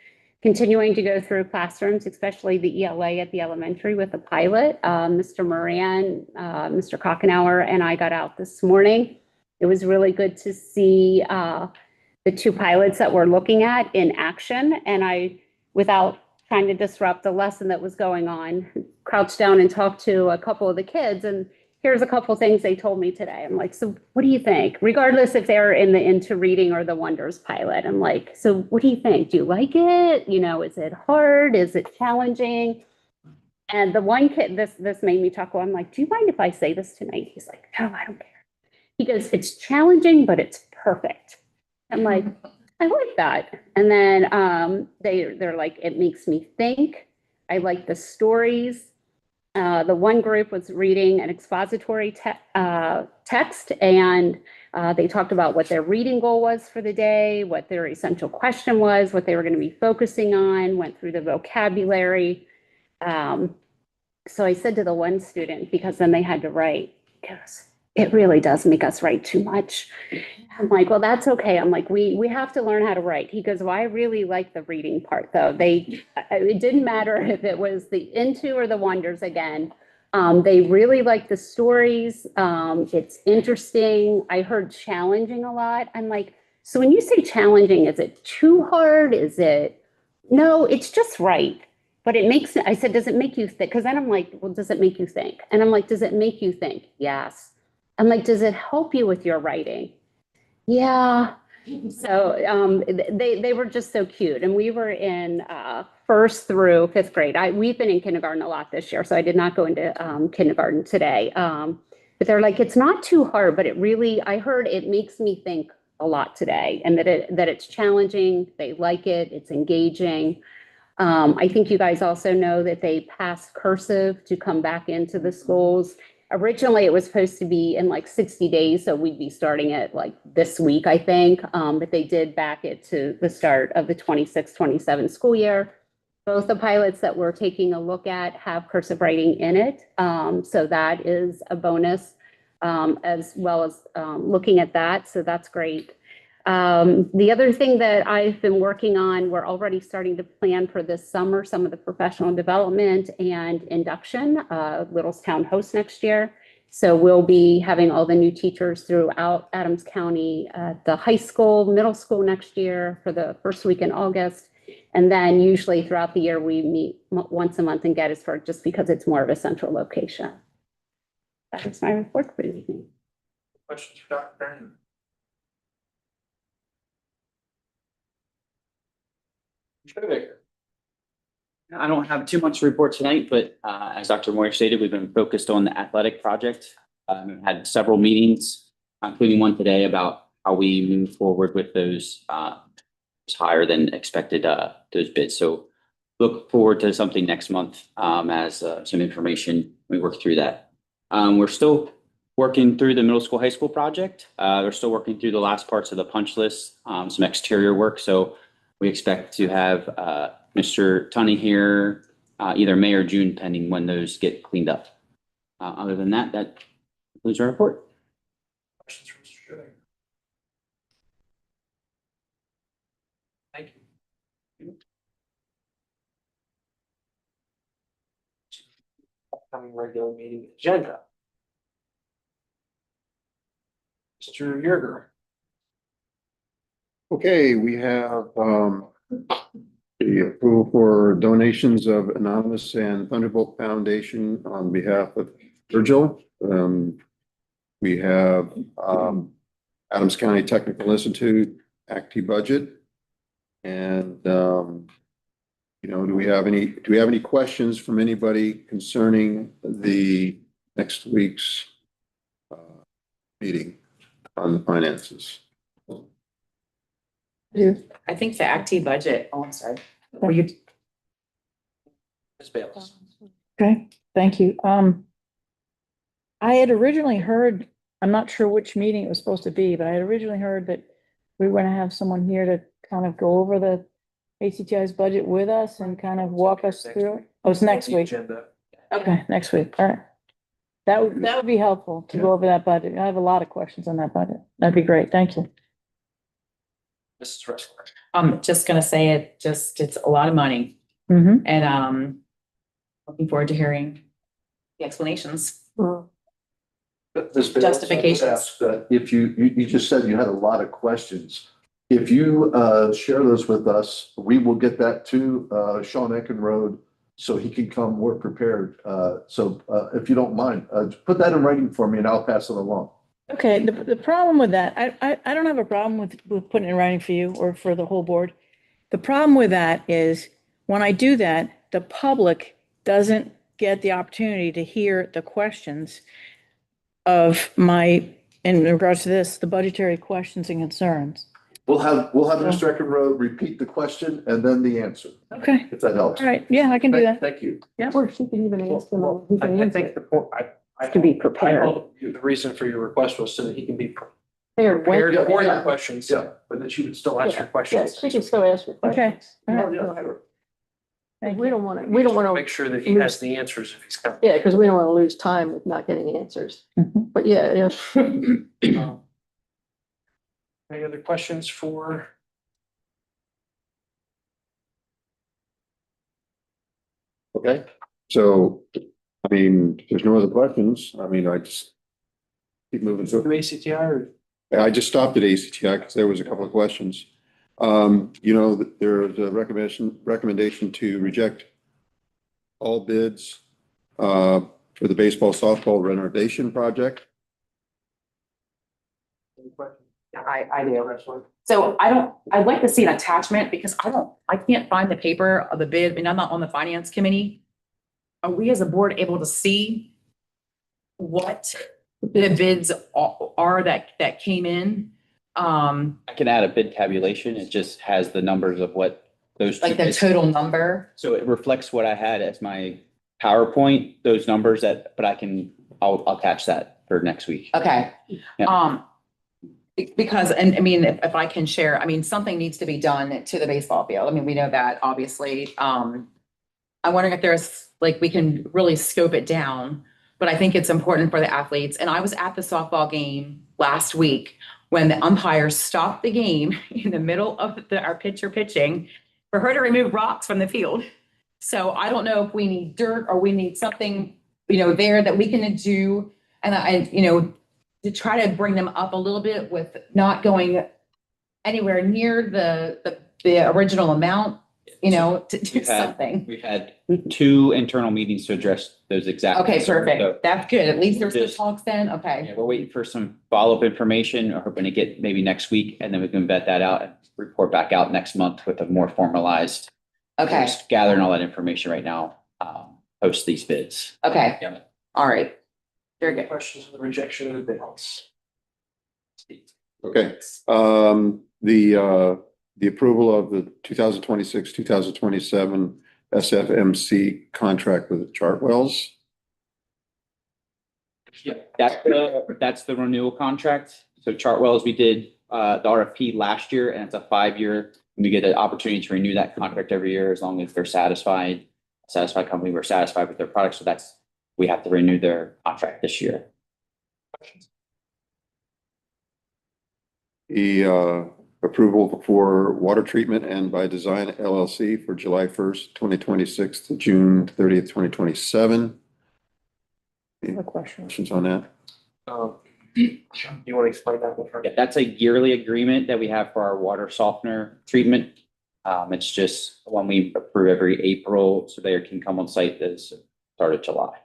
Continuing to go through classrooms, especially the ELA at the elementary with the pilot. Mr. Moran, Mr. Kochenauer, and I got out this morning. It was really good to see the two pilots that we're looking at in action. And I, without trying to disrupt the lesson that was going on, crouched down and talked to a couple of the kids, and here's a couple of things they told me today. I'm like, so what do you think? Regardless if they're in the Into Reading or the Wonders pilot, I'm like, so what do you think? Do you like it? You know, is it hard? Is it challenging? And the one kid, this made me chuckle. I'm like, do you mind if I say this tonight? He's like, no, I don't care. He goes, it's challenging, but it's perfect. I'm like, I like that. And then they're like, it makes me think. I like the stories. The one group was reading an expository text, and they talked about what their reading goal was for the day, what their essential question was, what they were going to be focusing on, went through the vocabulary. So I said to the one student, because then they had to write, goes, it really does make us write too much. I'm like, well, that's okay. I'm like, we have to learn how to write. He goes, well, I really like the reading part though. It didn't matter if it was the Into or the Wonders again. They really like the stories. It's interesting. I heard challenging a lot. I'm like, so when you say challenging, is it too hard? Is it, no, it's just right. But it makes, I said, does it make you think? Because then I'm like, well, does it make you think? And I'm like, does it make you think? Yes. I'm like, does it help you with your writing? Yeah. So they were just so cute. And we were in first through fifth grade. We've been in kindergarten a lot this year, so I did not go into kindergarten today. But they're like, it's not too hard, but it really, I heard it makes me think a lot today, and that it's challenging. They like it. It's engaging. I think you guys also know that they passed cursive to come back into the schools. Originally, it was supposed to be in like 60 days, so we'd be starting it like this week, I think. But they did back it to the start of the 26-27 school year. Both the pilots that we're taking a look at have cursive writing in it. So that is a bonus, as well as looking at that. So that's great. The other thing that I've been working on, we're already starting to plan for this summer, some of the professional development and induction. Littlestown hosts next year. So we'll be having all the new teachers throughout Adams County, the high school, middle school next year for the first week in August. And then usually throughout the year, we meet once a month in Gettysburg just because it's more of a central location. That is my report for the evening. Questions for Dr. Brennan? I don't have too much to report tonight, but as Dr. Moyer stated, we've been focused on the athletic project. We've had several meetings, including one today, about how we move forward with those higher than expected those bids. So look forward to something next month as some information we work through that. We're still working through the middle school, high school project. We're still working through the last parts of the punch list, some exterior work. So we expect to have Mr. Tunney here either May or June, pending when those get cleaned up. Other than that, that concludes our report. Questions for Mr. Shoemaker? upcoming regular meeting agenda. Mr. Yerger. Okay, we have the approval for donations of Anonymous and Thunderbolt Foundation on behalf of Virgil. We have Adams County Technical Institute ACT budget. And do we have any questions from anybody concerning the next week's meeting on the finances? I think the ACT budget, oh, I'm sorry. Were you? Ms. Bayless. Okay, thank you. I had originally heard, I'm not sure which meeting it was supposed to be, but I had originally heard that we were gonna have someone here to kind of go over the ACTI's budget with us and kind of walk us through it. Oh, it's next week. Agenda. Okay, next week, all right. That would be helpful to go over that budget. I have a lot of questions on that budget. That'd be great, thank you. Mrs. Ressler. I'm just gonna say it's a lot of money Mm-hmm. and, looking forward to hearing the explanations. Ms. Bayless, I would Justifications. ask that if you just said you had a lot of questions. If you share those with us, we will get that to Sean Eckenrode so he can come more prepared. So if you don't mind, put that in writing for me and I'll pass it along. Okay, the problem with that, I don't have a problem with putting it in writing for you or for the whole board. The problem with that is when I do that, the public doesn't get the opportunity to hear the questions of in regards to this, the budgetary questions and concerns. We'll have Mr. Eckenrode repeat the question and then the answer, Okay, if that helps. all right, yeah, I can do that. Thank you. Yeah. Or she can even ask them. Well, he can I answer think it. the point, I To be I prepared. hope the reason for your request was so that he can be Prepared when- prepared for your Yeah. questions, Yeah. but that you would still ask your Yes, questions. she can still ask your Okay. questions. all right. Yeah, we don't want to, Make sure that he has the answers if he's coming. yeah, because we don't want to lose time with not getting answers. Mhm. But yeah. Any other questions for? Okay, so, I mean, if there's no other questions. I mean, I just keep moving. To So ACTI or? I just stopped at ACTI because there was a couple of questions. There's a recommendation to reject all bids for the baseball softball renovation project. I do. So I'd like to see an attachment because I can't find the paper of the bid and I'm not on the finance committee. Are we as a board able to see what the bids are that came in? I can add a bid tabulation. It just has the numbers of what those. Like the total number? So it reflects what I had as my PowerPoint, those numbers but I'll attach that for next week. Okay. Yeah. Because, and I mean, if I can share, I mean, something needs to be done to the baseball field. I mean, we know that, obviously. I'm wondering if there's, like, we can really scope it down, but I think it's important for the athletes. And I was at the softball game last week when the umpires stopped the game in the middle of our pitcher pitching for her to remove rocks from the field. So I don't know if we need dirt or we need something, there that we can do. And to try to bring them up a little bit with not going anywhere near the original amount, to do something. We've had 2 internal meetings to address those exact. Okay, concerns. So, perfect. That's good. At least there's the Just- talks then. Okay. yeah, we're waiting for some follow-up information. We're hoping to get maybe next week and then we can vet that out and report back out next month with a more formalized. Okay. Just gathering all that information right now, post these bids. Okay. Yeah. All right. Very good. Questions on the rejection of the bids? Okay, the approval of the 2026, 2027 SFMC contract with Chartwells. Yeah, that's the renewal contract. So Chartwells, we did the RFP last year and it's a 5-year. We get an opportunity to renew that contract every year as long as they're satisfied company, we're satisfied with their product. So we have to renew their contract this year. The approval for water treatment and by design LLC for July 1st, 2026 to June 30th, 2027. Any questions on that? You want to explain that one first? Yeah, that's a yearly agreement that we have for our water softener treatment. It's just one we approve every April, surveyor can come on site this start of July.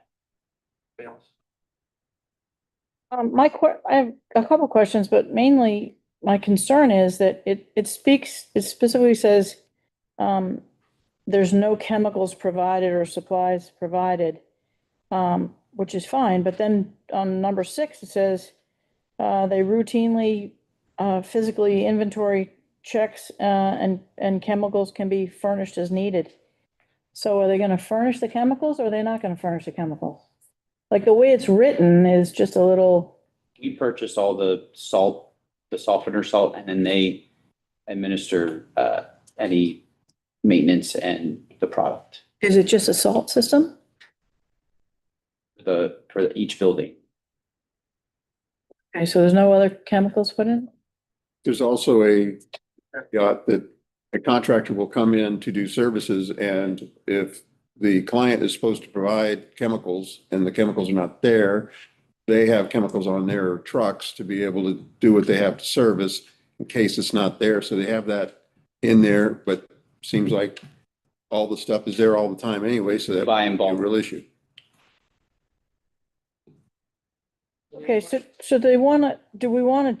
I have a couple questions, but mainly my concern is that it specifically says, there's no chemicals provided or supplies provided, which is fine, but then on number 6, it says, they routinely, physically inventory checks, and chemicals can be furnished as needed. So are they gonna furnish the chemicals or are they not gonna furnish the chemicals? Like the way it's written is just a little. We purchase all the salt, the softener salt, and then they administer any maintenance and the product Is it just a salt system? for each building. Okay, so there's no other chemicals put in? There's also a yacht that a contractor will come in to do services, and if the client is supposed to provide chemicals and the chemicals are not there, they have chemicals on their trucks to be able to do what they have to service in case it's not there. So they have that in there, but seems like all the stuff is there all the time anyway, so that Buy in would be a bulk. real issue. Okay, so do we wanna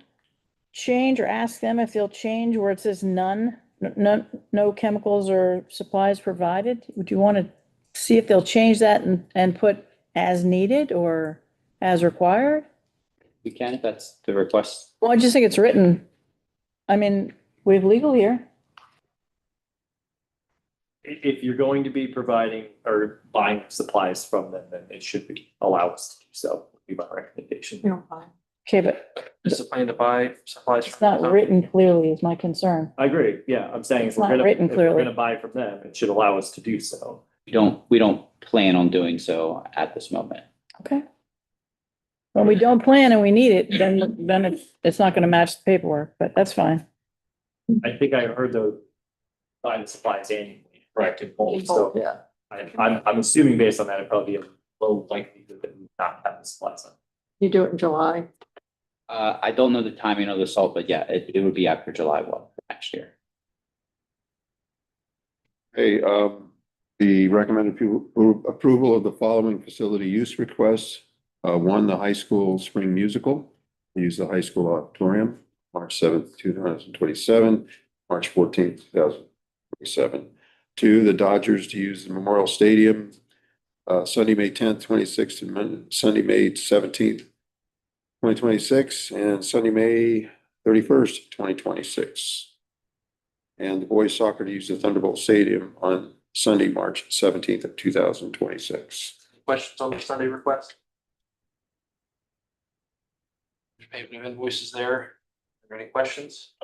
change or ask them if they'll change where it says none, no chemicals or supplies provided? Would you wanna see if they'll change that and put as needed or as required? We can, if that's the request. Well, I just think it's written, I mean, we have legal here. If you're going to be providing or buying supplies from them, then it should be allow us to do so, would be my recommendation. Okay, but Is the plan to buy supplies? it's not written clearly is my concern. I agree, yeah, I'm saying It's not written if we're clearly. gonna buy from them, it should allow us to do so. We don't plan on doing so at this moment. Okay. When we don't plan and we need it, then it's not gonna match the paperwork, but that's fine. I think I heard the buy the supplies annually, correct, in bulk, so. Yeah. I'm assuming based on that, it'd probably be a low likelihood that we would not have the supplies on. You do it in July. I don't know the timing of the salt, but yeah, it would be after July 1 next year. Hey, the recommended approval of the following facility use requests. One, the high school spring musical, use the high school auditorium, March 7th, 2027, March 14th, 2027. 2, the Dodgers to use the Memorial Stadium, Sunday, May 10th, 26th, and Sunday, May 17th, 2026, and Sunday, May 31st, 2026. And the boys soccer to use the Thunderbolt Stadium on Sunday, March 17th of 2026. Questions on the Sunday request? There's payment of invoices there. Are there any questions?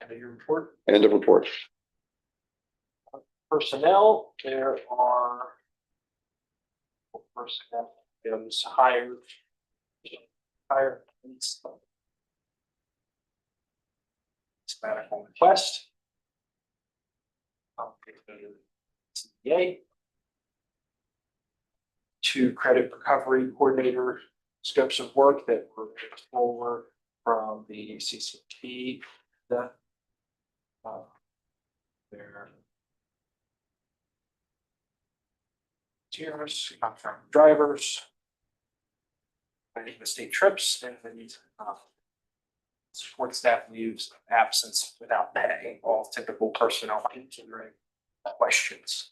End of your report. End of report. Personnel, there are personnel items hired. Sabbatical request. CPA. 2 credit recovery coordinator scopes of work that were moved forward from the CCP. Their tiers, contract drivers, planning the state trips, and then support staff leaves of absence without pay, all typical personnel considering questions.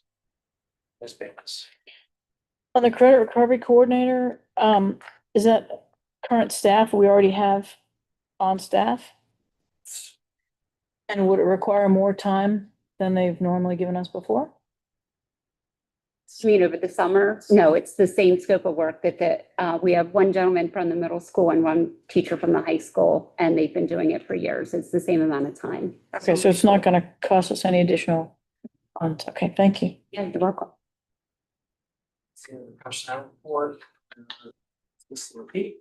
Ms. Bayless. On the credit recovery coordinator, is that current staff we already have on staff? And would it require more time than they've normally given us before? You mean over the summer? No, it's the same scope of work that we have one gentleman from the middle school and one teacher from the high school, and they've been doing it for years. It's the same amount of time. Okay, so it's not gonna cost us any additional funds. Okay, thank you. Yeah, you're welcome. Personnel report. This will repeat.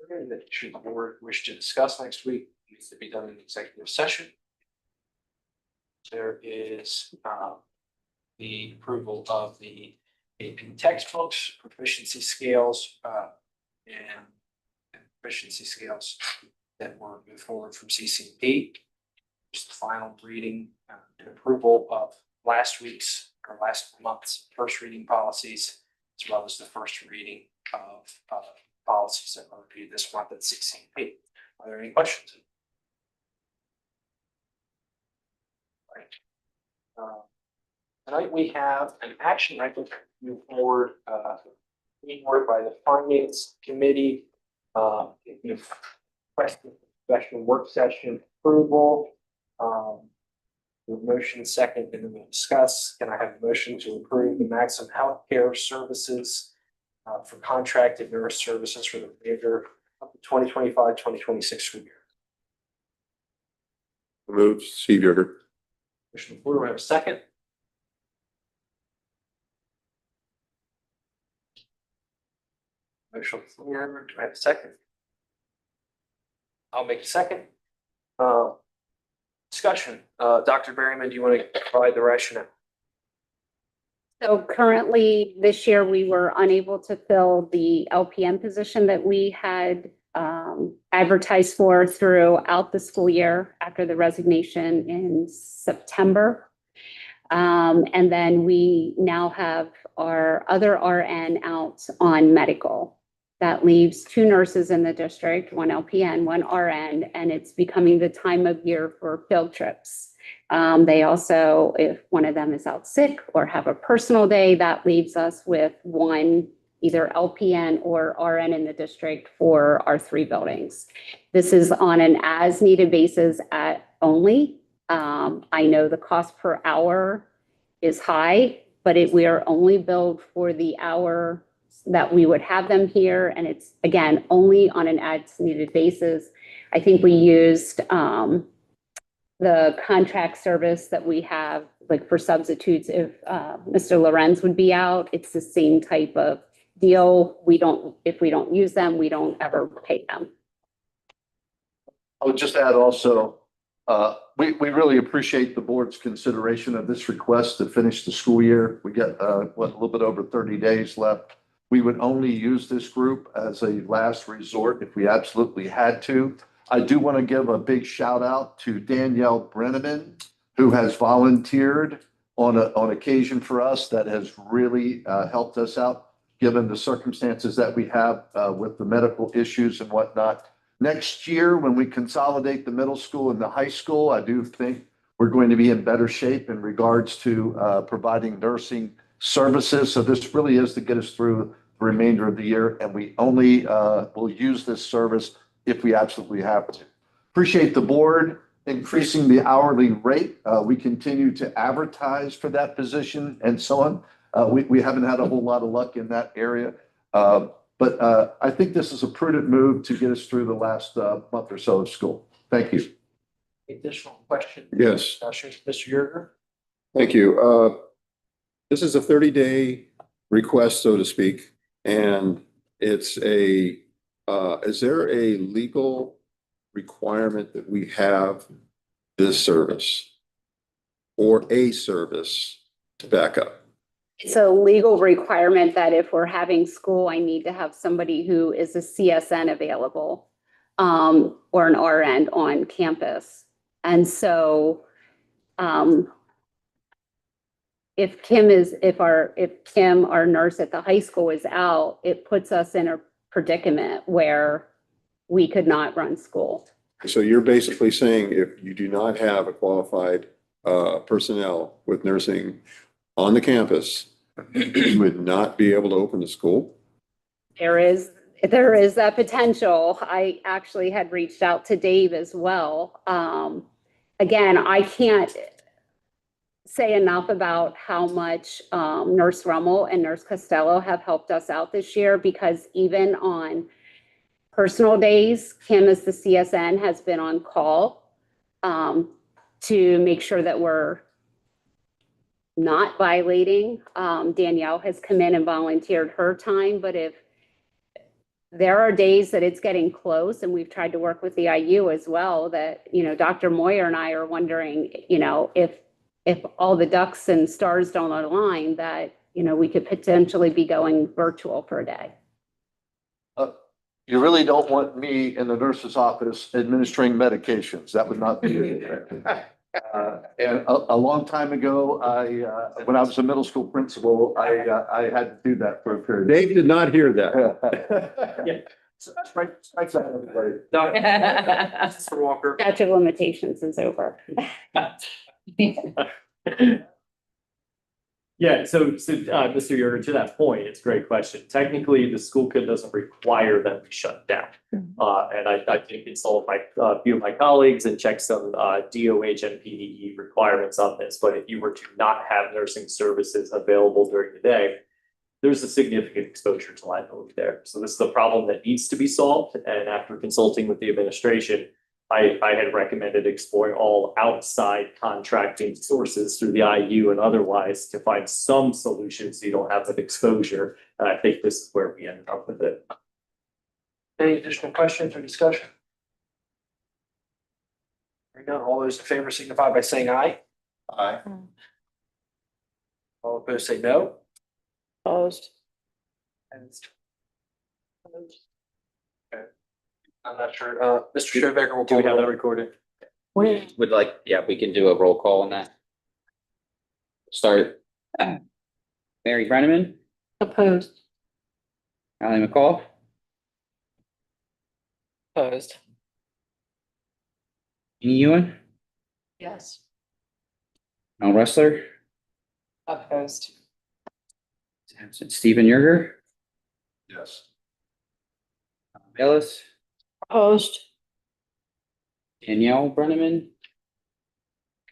That should the board wish to discuss next week, needs to be done in executive session. There is the approval of the AP textbooks, proficiency scales, and proficiency scales that were moved forward from CCP. Just the final reading and approval of last month's first reading policies, as well as the first reading of policies that were reviewed this month at CCP. Are there any questions? Tonight we have an action item to move forward, forward by the Finance Committee. Requesting special work session approval. The motion second, and then we'll discuss. Can I have a motion to approve the Maxim Healthcare Services for contracted nurse services for the remainder of the 2025-2026 school year? Moved, Steve Yurger. Motion before, do I have a second? Motion before, do I have a second? I'll make a second. Discussion. Dr. Berryman, do you want to provide the rationale? So currently, this year, we were unable to fill the LPN position that we had advertised for throughout the school year after the resignation in September. And then we now have our other RN out on medical. That leaves 2 nurses in the district, 1 LPN, 1 RN, and it's becoming the time of year for field trips. They also, if one of them is out sick or have a personal day, that leaves us with 1 either LPN or RN in the district for our 3 buildings. This is on an as-needed basis only. I know the cost per hour is high, but we are only billed for the hour that we would have them here. And it's, again, only on an as-needed basis. I think we used the contract service that we have, like for substitutes, if Mr. Lorenz would be out, it's the same type of deal. If we don't use them, we don't ever pay them. I would just add also, we really appreciate the board's consideration of this request to finish the school year. We got a little bit over 30 days left. We would only use this group as a last resort if we absolutely had to. I do want to give a big shout out to Danielle Brenneman, who has volunteered on occasion for us. That has really helped us out, given the circumstances that we have with the medical issues and whatnot. Next year, when we consolidate the middle school and the high school, I do think we're going to be in better shape in regards to providing nursing services. So this really is to get us through the remainder of the year, and we only will use this service if we absolutely have to. Appreciate the board increasing the hourly rate. We continue to advertise for that position and so on. We haven't had a whole lot of luck in that area. But I think this is a prudent move to get us through the last month or so of school. Thank you. Additional question? Yes. Mr. Yurger? Thank you. This is a 30-day request, so to speak, and it's is there a legal requirement that we have this service or a service to back up? It's a legal requirement that if we're having school, I need to have somebody who is a CSN available or an RN on campus. And so if Kim, our nurse at the high school, is out, it puts us in a predicament where we could not run school. So you're basically saying if you do not have a qualified personnel with nursing on the campus, you would not be able to open the school? There is that potential. I actually had reached out to Dave as well. Again, I can't say enough about how much Nurse Rummel and Nurse Costello have helped us out this year, because even on personal days, Kim, as the CSN, has been on call to make sure that we're not violating. Danielle has come in and volunteered her time, but if there are days that it's getting close, and we've tried to work with the IU as well, that, Dr. Moyer and I are wondering, if if all the ducks and stars don't align, that, we could potentially be going virtual for a day. You really don't want me in the nurse's office administering medications. That would not be. And a long time ago, when I was a middle school principal, I had to do that for a period. Dave did not hear that. Yeah. Strike that, everybody. No, Mr. Walker. Statute of limitations is over. Yeah, so, Mr. Yerger, to that point, it's a great question. Technically, the school code doesn't require them to shut down. And I did consult a few of my colleagues and check some, DOH and PDE requirements on this. But if you were to not have nursing services available during the day, there's a significant exposure to liability there. So this is a problem that needs to be solved. And after consulting with the administration, I had recommended exploring all outside contracting sources through the IU and otherwise to find some solutions so you don't have that exposure. And I think this is where we ended up with it. Any additional questions or discussion? Hearing none, all those in favor signify by saying aye. Aye. All opposed say no. Opposed. And okay. I'm not sure, Mr. Schobaker will. Do we have that recorded? Would like, yeah, we can do a roll call on that. Start. Mary Brenneman, Opposed. Ally McCall, Opposed. Jeannie Ewan, Yes. Al Ressler, Opposed. Stephen Yerger, Yes. Bayless, Opposed. Danielle Brenneman.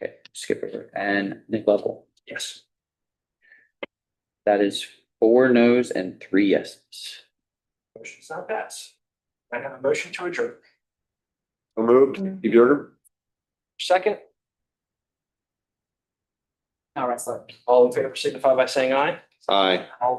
Okay, skip over, and Nick Lovell. Yes. That is 4 no's and 3 yeses. Motion's not passed. I have a motion to adjourn. So moved. Steve Yerger? Second, Al Ressler. all in favor signify by saying aye. Aye. All